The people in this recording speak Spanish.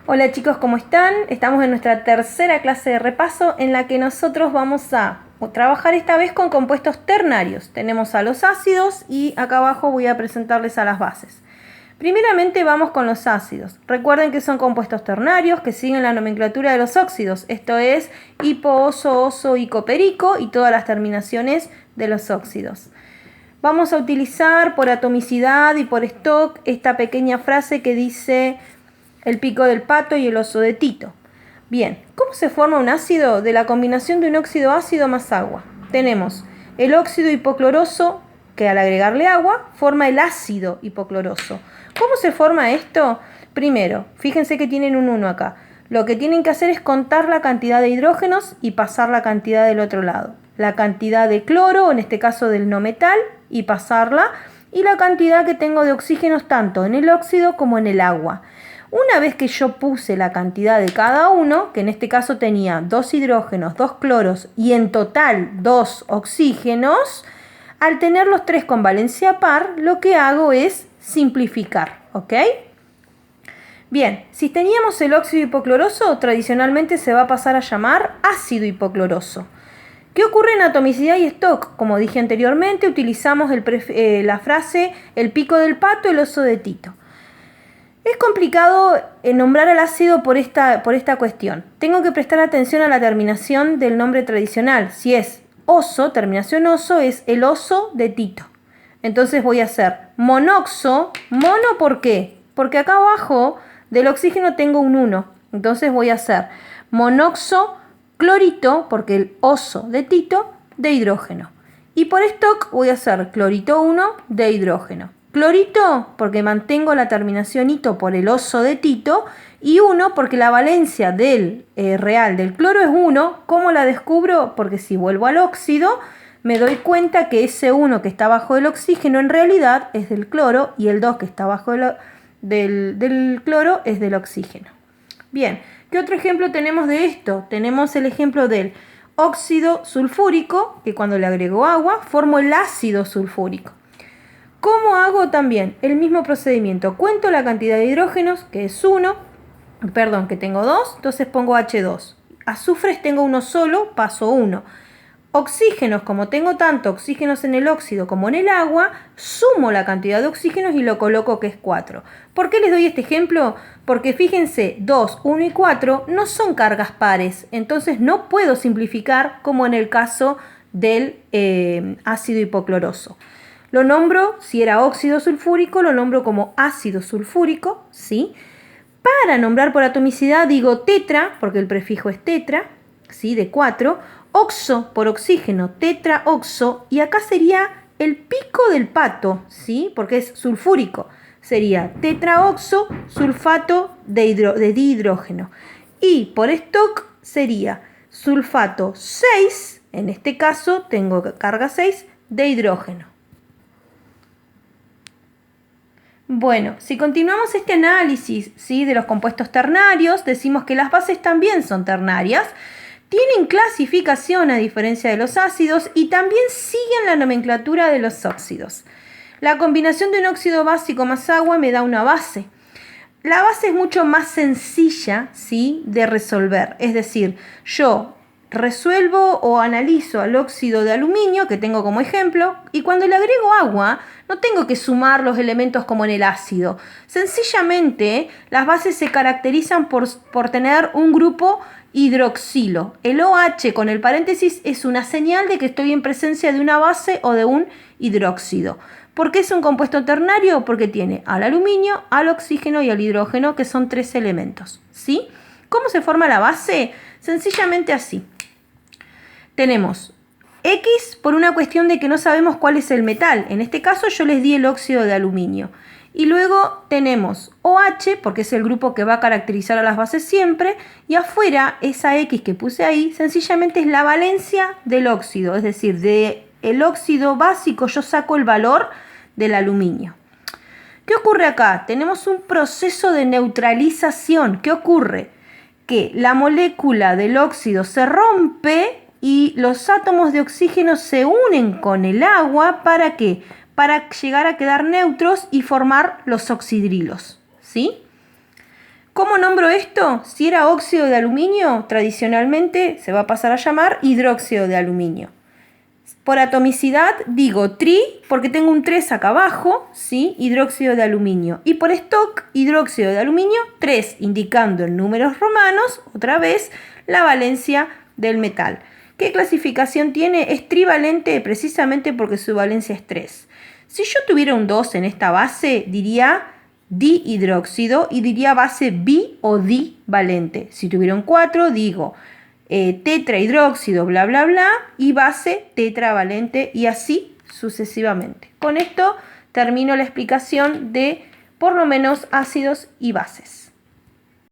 Hola chicos, ¿cómo están? Estamos en nuestra tercera clase de repaso en la que nosotros vamos a trabajar esta vez con compuestos ternarios. Tenemos a los ácidos y acá abajo voy a presentarles a las bases. Primeramente vamos con los ácidos. Recuerden que son compuestos ternarios que siguen la nomenclatura de los óxidos. Esto es hipo, oso, ico, perico y todas las terminaciones de los óxidos. Vamos a utilizar por atomicidad y por stock esta pequeña frase que dice el pico del pato y el oso de Tito. Bien, ¿cómo se forma un ácido? De la combinación de un óxido ácido más agua. Tenemos el óxido hipocloroso, que al agregarle agua forma el ácido hipocloroso. ¿Cómo se forma esto? Primero, fíjense que tienen un 1 acá. Lo que tienen que hacer es contar la cantidad de hidrógenos y pasar la cantidad del otro lado. La cantidad de cloro, en este caso del no metal, y pasarla. Y la cantidad que tengo de oxígenos tanto en el óxido como en el agua. Una vez que yo puse la cantidad de cada uno, que en este caso tenía 2 hidrógenos, 2 cloros y en total 2 oxígenos, al tener los 3 con valencia par, lo que hago es simplificar, ¿ok? Bien, si teníamos el óxido hipocloroso, tradicionalmente se va a pasar a llamar ácido hipocloroso. ¿Qué ocurre en atomicidad y stock? Como dije anteriormente, utilizamos la frase el pico del pato, el oso de Tito. Es complicado nombrar al ácido por esta cuestión. Tengo que prestar atención a la terminación del nombre tradicional. Si es oso, terminación oso, es el oso de Tito. Entonces voy a hacer monoxo. ¿Mono por qué? Porque acá abajo del oxígeno tengo un 1. Entonces voy a hacer monoxo clorito, porque el oso de Tito, de hidrógeno. Y por stock voy a hacer clorito 1 de hidrógeno. Clorito porque mantengo la terminación ito por el oso de Tito y 1 porque la valencia del real del cloro es 1. ¿Cómo la descubro? Porque si vuelvo al óxido me doy cuenta que ese 1 que está bajo del oxígeno en realidad es del cloro y el 2 que está bajo del cloro es del oxígeno. Bien, ¿qué otro ejemplo tenemos de esto? Tenemos el ejemplo del óxido sulfúrico, que cuando le agrego agua formo el ácido sulfúrico. ¿Cómo hago también? El mismo procedimiento. Cuento la cantidad de hidrógenos, que es 1, que tengo 2, entonces pongo H2. Azufres tengo uno solo, paso 1. Oxígenos, como tengo tanto oxígenos en el óxido como en el agua, sumo la cantidad de oxígenos y lo coloco que es 4. ¿Por qué les doy este ejemplo? Porque fíjense, 2, 1 y 4 no son cargas pares, entonces no puedo simplificar como en el caso del ácido hipocloroso. Lo nombro, si era óxido sulfúrico, lo nombro como ácido sulfúrico, ¿sí? Para nombrar por atomicidad digo tetra, porque el prefijo es tetra, ¿sí? De 4. Oxo por oxígeno, tetraoxo. Y acá sería el pico del pato, ¿sí? Porque es sulfúrico. Sería tetraoxo sulfato de dihidrógeno. Y por stock sería sulfato 6, en este caso tengo carga 6, de hidrógeno. Bueno, si continuamos este análisis, ¿sí? De los compuestos ternarios, decimos que las bases también son ternarias, tienen clasificación a diferencia de los ácidos y también siguen la nomenclatura de los óxidos. La combinación de un óxido básico más agua me da una base. La base es mucho más sencilla, ¿sí? De resolver, es decir, yo resuelvo o analizo al óxido de aluminio, que tengo como ejemplo, y cuando le agrego agua, no tengo que sumar los elementos como en el ácido. Sencillamente, las bases se caracterizan por tener un grupo hidroxilo. El OH con el paréntesis es una señal de que estoy en presencia de una base o de un hidróxido. ¿Por qué es un compuesto ternario? Porque tiene al aluminio, al oxígeno y al hidrógeno, que son 3 elementos, ¿sí? ¿Cómo se forma la base? Sencillamente así. Tenemos X por una cuestión de que no sabemos cuál es el metal. En este caso yo les di el óxido de aluminio. Y luego tenemos OH, porque es el grupo que va a caracterizar a las bases siempre. Y afuera, esa X que puse ahí, sencillamente es la valencia del óxido. Es decir, del óxido básico yo saco el valor del aluminio. ¿Qué ocurre acá? Tenemos un proceso de neutralización. ¿Qué ocurre? Que la molécula del óxido se rompe y los átomos de oxígeno se unen con el agua. ¿Para qué? Para llegar a quedar neutros y formar los oxidrilos, ¿sí? ¿Cómo nombro esto? Si era óxido de aluminio, tradicionalmente se va a pasar a llamar hidróxido de aluminio. Por atomicidad digo tri, porque tengo un 3 acá abajo, ¿sí? Hidróxido de aluminio. Y por stock, hidróxido de aluminio 3, indicando en números romanos, otra vez, la valencia del metal. ¿Qué clasificación tiene? Es trivalente precisamente porque su valencia es 3. Si yo tuviera un 2 en esta base, diría dihidróxido y diría base bi o divalente. Si tuviera un 4, digo tetrahidróxido, bla, bla, bla, y base tetravalente y así sucesivamente. Con esto termino la explicación de por lo menos ácidos y bases.